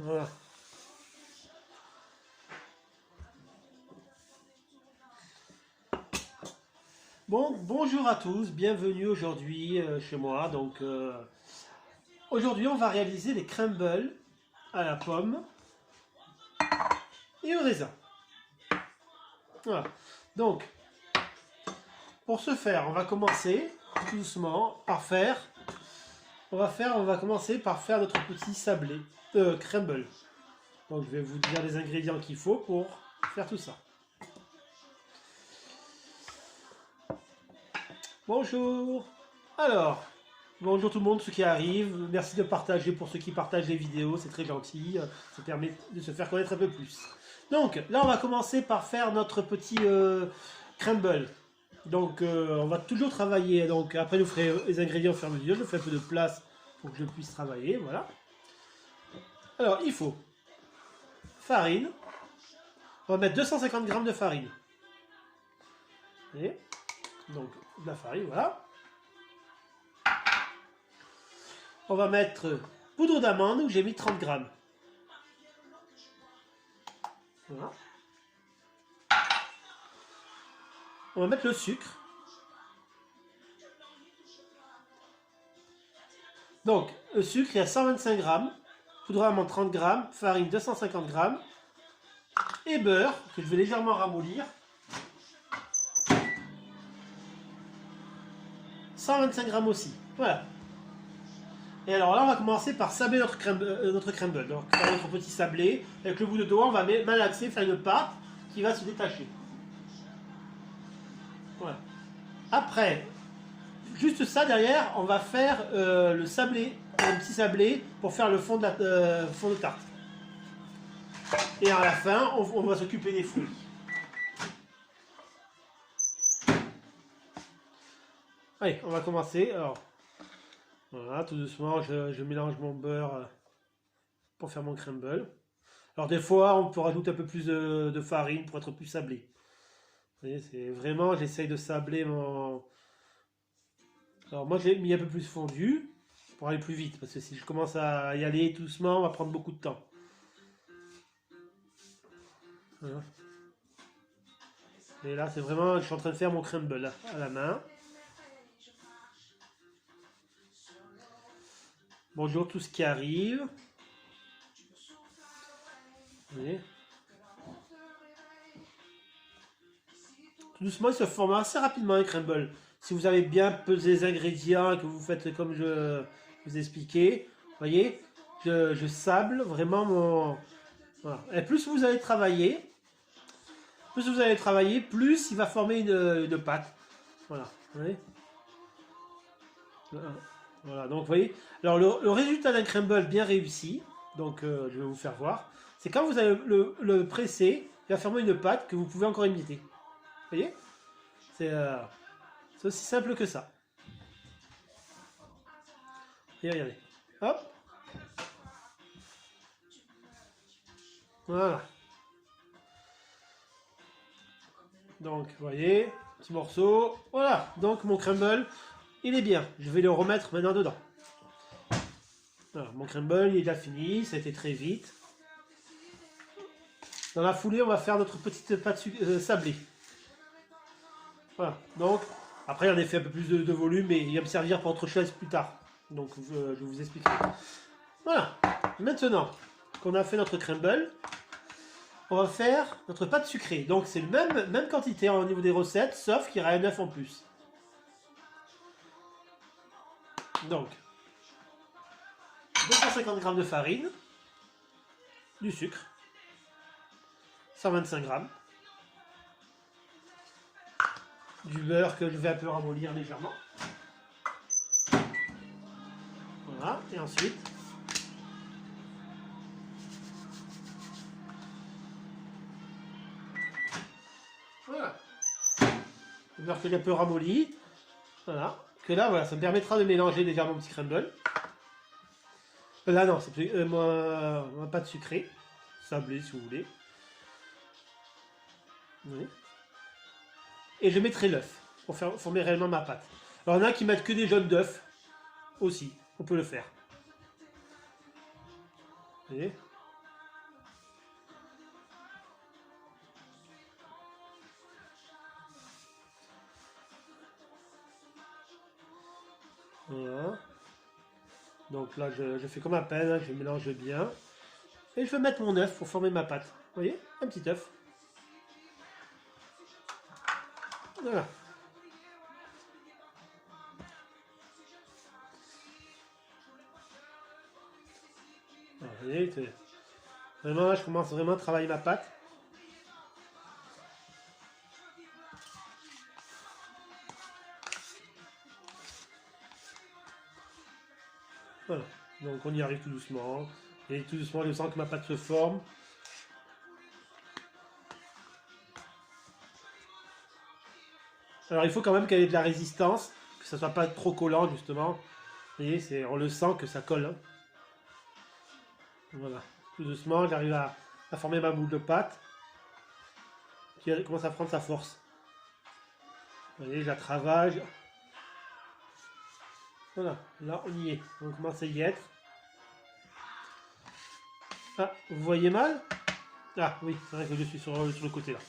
Voilà. Bon, bonjour à tous, bienvenue aujourd'hui chez moi. Donc, aujourd'hui, on va réaliser les crumbles à la pomme et au raisin. Voilà. Donc, pour ce faire, on va commencer tout doucement par faire. On va commencer par faire notre petit sablé, crumble. Donc, je vais vous dire les ingrédients qu'il faut pour faire tout ça. Bonjour. Alors, bonjour tout le monde, ceux qui arrivent. Merci de partager pour ceux qui partagent les vidéos, c'est très gentil. Ça permet de se faire connaître un peu plus. Donc, là, on va commencer par faire notre petit crumble. Donc, on va toujours travailler. Donc, après, nous ferez les ingrédients au fur et à mesure. Je fais un peu de place pour que je puisse travailler. Voilà. Alors, il faut farine. On va mettre 250 g de farine. Et donc, de la farine, voilà. On va mettre poudre d'amande où j'ai mis 30 g. Voilà. On va mettre le sucre. Donc, le sucre, il y a 125 g, poudre d'amande 30 g, farine 250 g, et beurre, que je vais légèrement ramollir. 125 g aussi. Voilà. Et alors là, on va commencer par sabler notre crumble. Donc, faire notre petit sablé. Avec le bout de doigt, on va malaxer, faire une pâte qui va se détacher. Voilà. Après, juste ça derrière, on va faire le sablé, un petit sablé pour faire le fond de, fond de tarte. Et à la fin, on va s'occuper des fruits. Allez, on va commencer. Alors, voilà, tout doucement, je mélange mon beurre pour faire mon crumble. Alors, des fois, on peut rajouter un peu plus de farine pour être plus sablé. Vous voyez, c'est vraiment, j'essaye de sabler mon... Alors, moi, j'ai mis un peu plus fondu pour aller plus vite. Parce que si je commence à y aller tout doucement, on va prendre beaucoup de temps. Voilà. Et là, c'est vraiment, je suis en train de faire mon crumble là, à la main. Bonjour tout ce qui arrive. Vous voyez. Tout doucement, il se forme assez rapidement un crumble. Si vous avez bien pesé les ingrédients et que vous faites comme je vous ai expliqué, vous voyez, je sable vraiment mon... Voilà. Et plus vous allez travailler, plus il va former une pâte. Voilà. Vous voyez. Voilà, donc vous voyez. Alors le résultat d'un crumble bien réussi, donc je vais vous faire voir, c'est quand vous allez le presser, il va former une pâte que vous pouvez encore imiter. Vous voyez. C'est aussi simple que ça. Et regardez. Hop. Voilà. Donc, vous voyez, petit morceau. Voilà. Donc, mon crumble, il est bien. Je vais le remettre maintenant dedans. Voilà, mon crumble, il est déjà fini. Ça a été très vite. Dans la foulée, on va faire notre petite pâte sablée. Voilà. Donc, après, j'en ai fait un peu plus de volume, mais il va me servir pour autre chose plus tard. Donc, je vais vous expliquer. Voilà. Maintenant qu'on a fait notre crumble, on va faire notre pâte sucrée. Donc, c'est la même quantité au niveau des recettes, sauf qu'il y aura un œuf en plus. Donc, 250 g de farine, du sucre, 125 g, du beurre que je vais un peu ramollir légèrement. Voilà, et ensuite, voilà, le beurre que j'ai un peu ramolli. Voilà, que là, voilà, ça me permettra de mélanger légèrement mon petit crumble. Là, non, c'est ma pâte sucrée, sablée si vous voulez. Oui. Et je mettrai l'œuf pour former réellement ma pâte. Alors, il y en a qui mettent que des jaunes d'œufs aussi, on peut le faire. Vous voyez. Donc là, je fais comme à peine, je mélange bien. Et je vais mettre mon œuf pour former ma pâte. Vous voyez, un petit œuf. Voilà. Vous voyez, vraiment, là, je commence vraiment à travailler ma pâte. Voilà. Donc on y arrive tout doucement. Et tout doucement, je sens que ma pâte se forme. Alors il faut quand même qu'elle ait de la résistance, que ça soit pas trop collant justement. Vous voyez, on le sent que ça colle. Hein. Voilà. Tout doucement, j'arrive à former ma boule de pâte. Qui commence à prendre sa force. Vous voyez, je la travaille. Voilà, là on y est. On commence à y être. Ah, vous voyez mal? Ah oui, c'est vrai que je suis sur le côté là.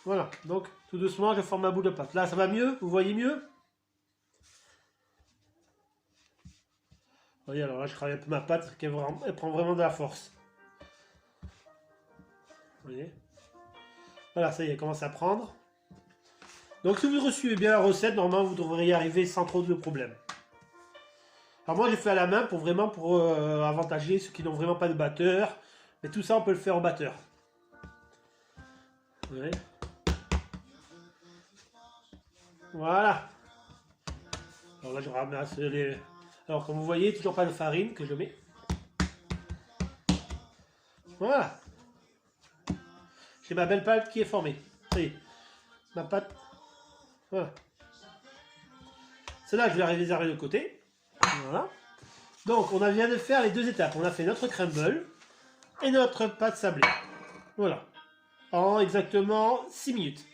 Voilà, donc tout doucement je forme ma boule de pâte. Là ça va mieux? Vous voyez mieux? Vous voyez, alors là je travaille un peu ma pâte, elle prend vraiment de la force. Vous voyez? Voilà, ça y est, elle commence à prendre. Donc si vous suivez bien la recette, normalement vous devriez y arriver sans trop de problèmes. Alors moi j'ai fait à la main pour avantager ceux qui n'ont vraiment pas de batteur. Mais tout ça on peut le faire en batteur. Vous voyez? Voilà. Alors là je ramasse les... Alors comme vous voyez, toujours pas de farine que je mets. Voilà. J'ai ma belle pâte qui est formée. Ça y est. Ma pâte. Voilà. Celle-là je vais la réserver de côté. Voilà. Donc on vient de faire les deux étapes. On a fait notre crumble et notre pâte sablée. Voilà. En exactement 6 minutes.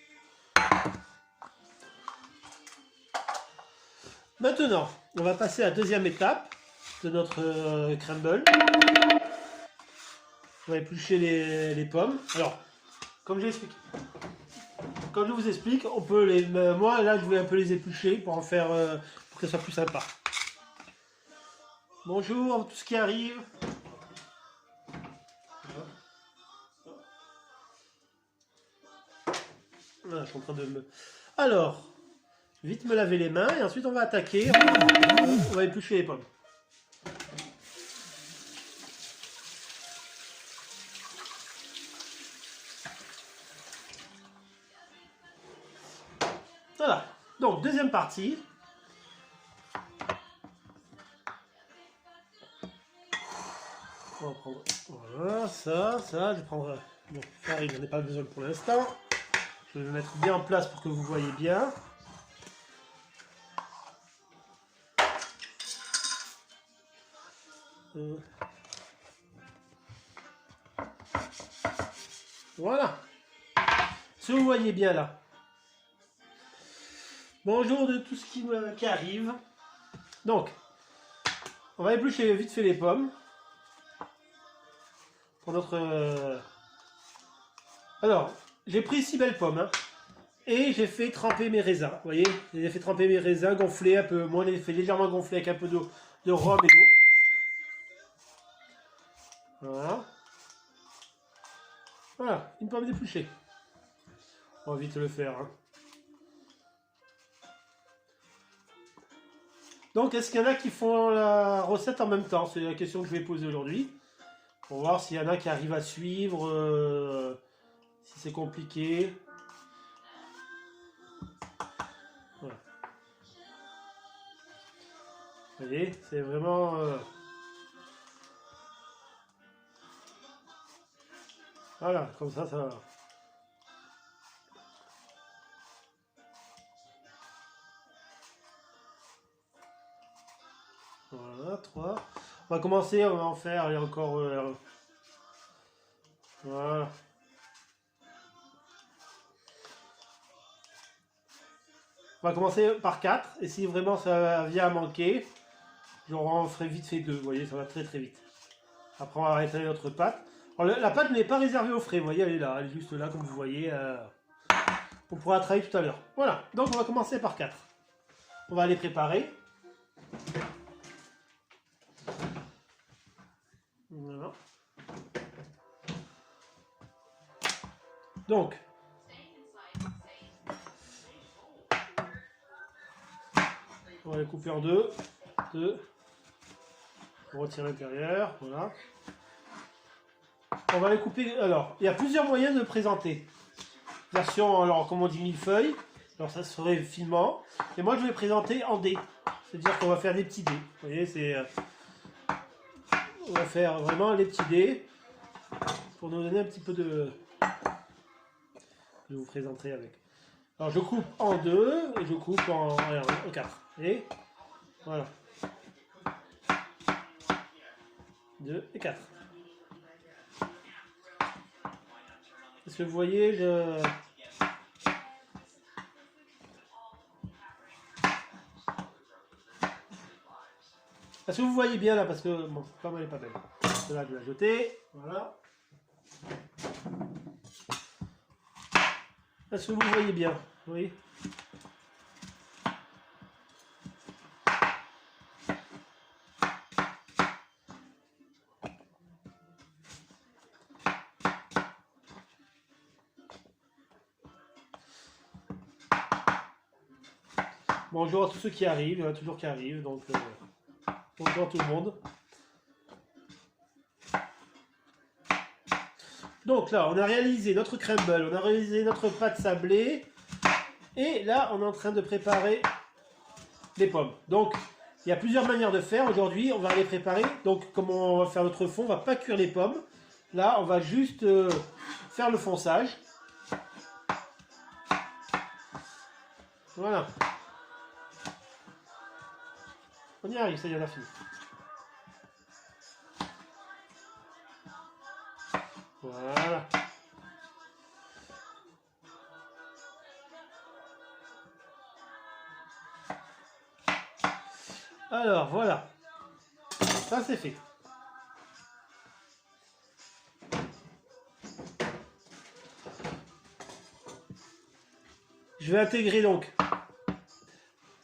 Maintenant, on va passer à la deuxième étape de notre crumble. On va éplucher les pommes. Alors, comme je vous explique, on peut les... Moi, là, je vais un peu les éplucher pour en faire... pour que ce soit plus sympa. Bonjour, tout ce qui arrive. Voilà, je suis en train de me... Alors, vite me laver les mains et ensuite on va attaquer. On va éplucher les pommes. Voilà. Donc, deuxième partie. On va prendre... Voilà, ça. Je vais prendre... Bon, farine, j'en ai pas besoin pour l'instant. Je vais le mettre bien en place pour que vous voyez bien. Voilà. Si vous voyez bien là. Bonjour de tout ce qui arrive. Donc, on va éplucher vite fait les pommes. Pour notre... Alors, j'ai pris 6 belles pommes. Hein, et j'ai fait tremper mes raisins. Vous voyez, j'ai fait tremper mes raisins, gonfler un peu. Moi, je les ai fait légèrement gonfler avec un peu de rhum et d'eau. Voilà. Voilà, une pomme d'épluchée. On va vite le faire. Hein. Donc, est-ce qu'il y en a qui font la recette en même temps? C'est la question que je vais poser aujourd'hui. Pour voir s'il y en a qui arrivent à suivre, si c'est compliqué. Voilà. Vous voyez, c'est vraiment... Voilà, comme ça va. Voilà, 3. On va commencer, on va en faire, allez, encore... voilà. On va commencer par 4, et si vraiment ça vient à manquer, j'en ferai vite fait 2, vous voyez, ça va très très vite. Après on va arrêter notre pâte. Alors, la pâte n'est pas réservée au frais, vous voyez, elle est là, elle est juste là, comme vous voyez. On pourra travailler tout à l'heure. Voilà, donc on va commencer par 4. On va les préparer. Voilà. Donc, on va les couper en deux. On retire l'intérieur, voilà. On va les couper. Alors, il y a plusieurs moyens de le présenter. Version, alors, comme on dit, millefeuille. Alors, ça serait finement. Et moi, je vais le présenter en dés. C'est-à-dire qu'on va faire des petits dés. Vous voyez, c'est. On va faire vraiment les petits dés. Pour nous donner un petit peu de. Je vous présenterai avec. Alors, je coupe en deux. Et je coupe en quatre. Et voilà. 2 et 4. Est-ce que vous voyez, Est-ce que vous voyez bien là, parce que bon, comme elle n'est pas belle. Celle-là, je vais la jeter. Voilà. Est-ce que vous voyez bien? Oui. Bonjour à tous ceux qui arrivent, il y en a toujours qui arrivent, donc bonjour à tout le monde. Donc là, on a réalisé notre crumble, on a réalisé notre pâte sablée, et là, on est en train de préparer les pommes. Donc, il y a plusieurs manières de faire. Aujourd'hui, on va les préparer. Donc, comme on va faire notre fond, on ne va pas cuire les pommes. Là, on va juste faire le fonçage. Voilà. On y arrive, ça y est, on a fini. Voilà. Alors, voilà. Ça, c'est fait. Je vais intégrer donc.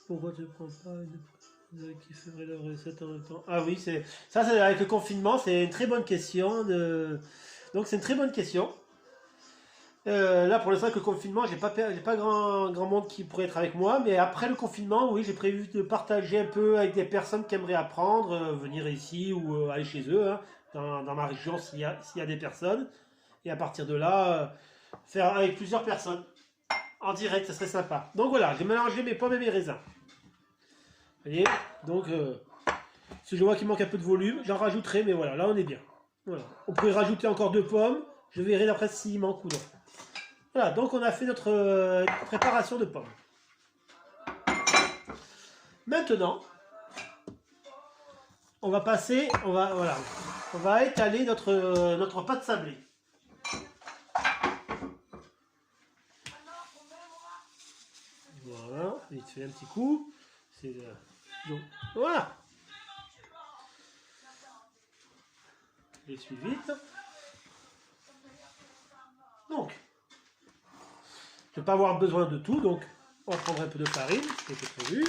Pourquoi tu ne prends pas une qui ferait la recette en même temps? Ah oui, c'est ça, c'est avec le confinement, c'est une très bonne question. Donc c'est une très bonne question. Là, pour l'instant, avec le confinement, j'ai pas grand monde qui pourrait être avec moi, mais après le confinement, oui, j'ai prévu de partager un peu avec des personnes qui aimeraient apprendre, venir ici ou aller chez eux, hein, dans ma région s'il y a des personnes, et à partir de là, faire avec plusieurs personnes en direct, ça serait sympa. Donc voilà, j'ai mélangé mes pommes et mes raisins. Vous voyez, donc si je vois qu'il manque un peu de volume, j'en rajouterai, mais voilà, là on est bien. Voilà. On pourrait rajouter encore 2 pommes, je verrai après s'il manque ou non. Voilà, donc on a fait notre préparation de pommes. Maintenant, on va passer, on va étaler notre pâte sablée. Voilà, vite fait un petit coup. Donc, voilà. Je suis vite. Donc, je ne vais pas avoir besoin de tout, donc on prendra un peu de farine, ce qui était prévu.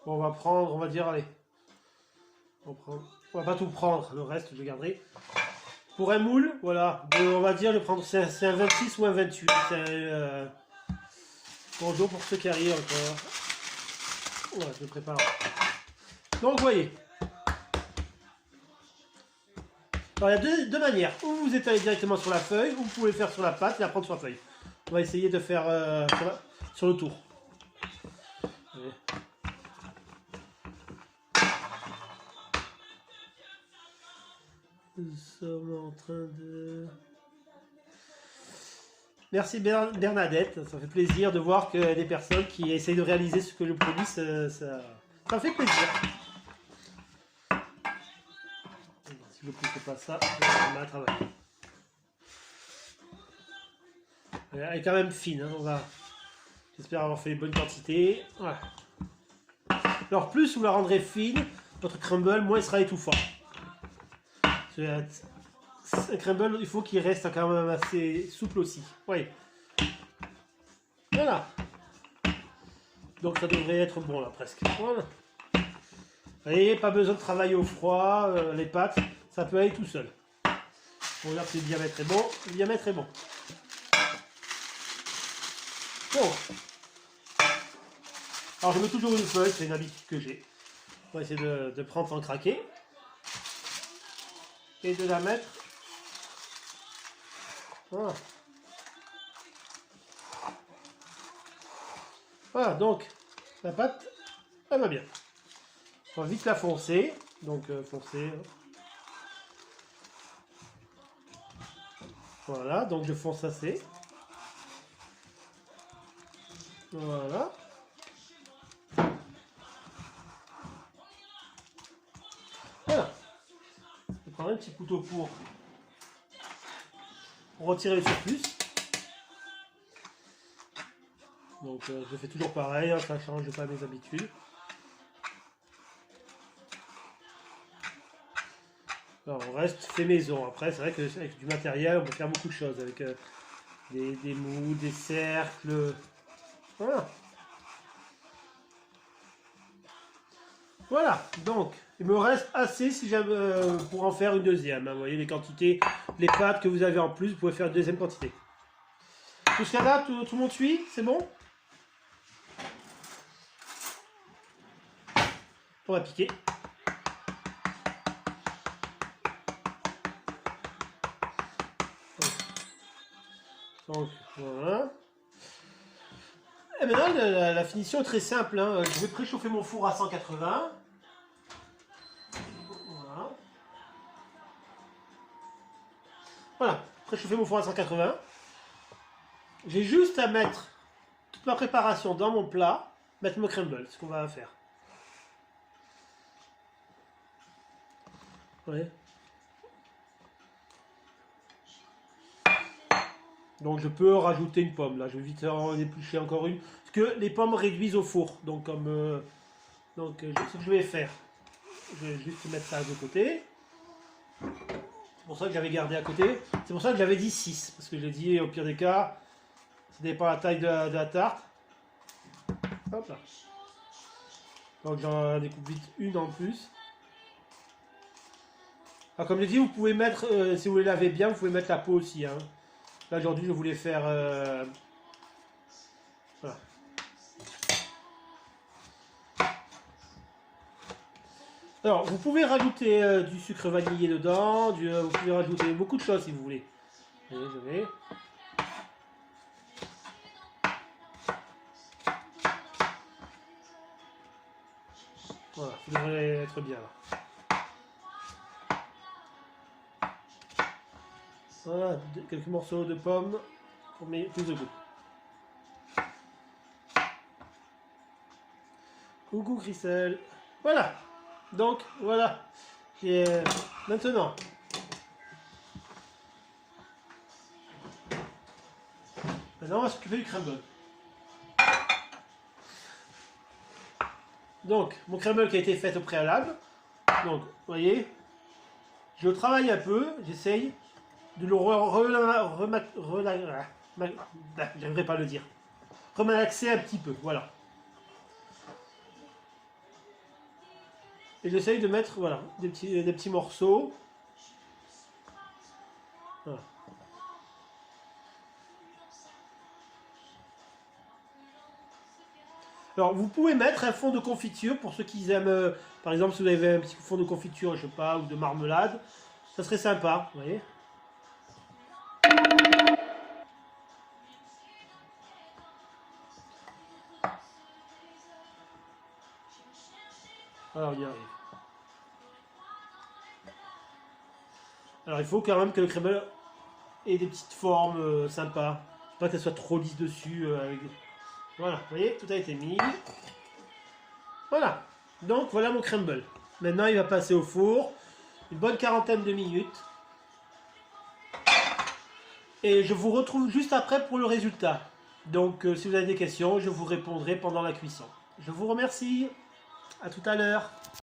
Bon, on va prendre, on va dire, allez. On va pas tout prendre, le reste je le garderai. Pour un moule, voilà, on va dire, je vais prendre, c'est un 26 ou un 28. Bonjour pour ceux qui arrivent encore. Voilà, je le prépare. Donc, vous voyez. Alors, il y a deux manières. Ou vous étalez directement sur la feuille, ou vous pouvez le faire sur la pâte et la prendre sur la feuille. On va essayer de faire sur le tour. Allez. Nous sommes en train de... Merci Bernadette, ça fait plaisir de voir que des personnes qui essayent de réaliser ce que je produis, ça me fait plaisir. Si je ne pousse pas ça, je vais mal travailler. Elle est quand même fine, hein, j'espère avoir fait une bonne quantité. Voilà. Alors plus vous la rendrez fine, votre crumble, moins il sera étouffant. Un crumble, il faut qu'il reste quand même assez souple aussi. Oui. Voilà. Donc ça devrait être bon là presque. Voilà. Vous voyez, pas besoin de travailler au froid, les pâtes, ça peut aller tout seul. On regarde si le diamètre est bon. Le diamètre est bon. Bon. Alors je mets toujours une feuille, c'est une habitude que j'ai. On va essayer de prendre sans craquer. Et de la mettre. Voilà. Voilà, donc la pâte, elle va bien. On va vite la foncer. Donc foncer. Voilà, donc je fonce assez. Voilà. Voilà. Je vais prendre un petit couteau pour retirer le surplus. Donc je fais toujours pareil, hein, ça ne change pas mes habitudes. Alors, on reste fait maison. Après, c'est vrai qu'avec du matériel, on peut faire beaucoup de choses. Avec des moules, des cercles. Voilà. Voilà. Donc, il me reste assez si pour en faire une deuxième. Hein. Vous voyez les quantités, les pâtes que vous avez en plus, vous pouvez faire une deuxième quantité. Jusqu'à là, tout le monde suit? C'est bon? On va piquer. Donc, voilà. Et maintenant, la finition est très simple. Hein. Je vais préchauffer mon four à 180. Voilà. Voilà, préchauffer mon four à 180. J'ai juste à mettre toute ma préparation dans mon plat, mettre mon crumble, ce qu'on va faire. Ouais. Donc je peux rajouter une pomme. Là, je vais vite en éplucher encore une. Parce que les pommes réduisent au four. Donc comme ce que je vais faire. Je vais juste mettre ça de côté. C'est pour ça que j'avais gardé à côté. C'est pour ça que j'avais dit 6. Parce que j'ai dit au pire des cas, ça dépend de la taille de la tarte. Hop là. Donc j'en découpe vite une en plus. Alors comme je l'ai dit, vous pouvez mettre, si vous les lavez bien, vous pouvez mettre la peau aussi. Hein. Là aujourd'hui je voulais faire... voilà. Alors vous pouvez rajouter du sucre vanillé dedans, vous pouvez rajouter beaucoup de choses si vous voulez. Désolé. Voilà, ça devrait être bien là. Voilà, quelques morceaux de pommes pour mettre plus de goût. Coucou Christelle. Voilà. Donc voilà. Maintenant. Maintenant on va s'occuper du crumble. Donc mon crumble qui a été fait au préalable. Donc vous voyez, je travaille un peu, j'essaye de le j'aimerais pas le dire. Remalaxer un petit peu, voilà. Et j'essaye de mettre voilà, des petits morceaux. Voilà. Alors vous pouvez mettre un fond de confiture pour ceux qui aiment, par exemple si vous avez un petit fond de confiture, je sais pas, ou de marmelade, ça serait sympa, vous voyez. Alors, on y arrive. Alors, il faut quand même que le crumble ait des petites formes sympas. Pas qu'elle soit trop lisse dessus. Voilà, vous voyez, tout a été mis. Voilà. Donc, voilà mon crumble. Maintenant, il va passer au four. Une bonne quarantaine de minutes. Et je vous retrouve juste après pour le résultat. Donc, si vous avez des questions, je vous répondrai pendant la cuisson. Je vous remercie. À tout à l'heure.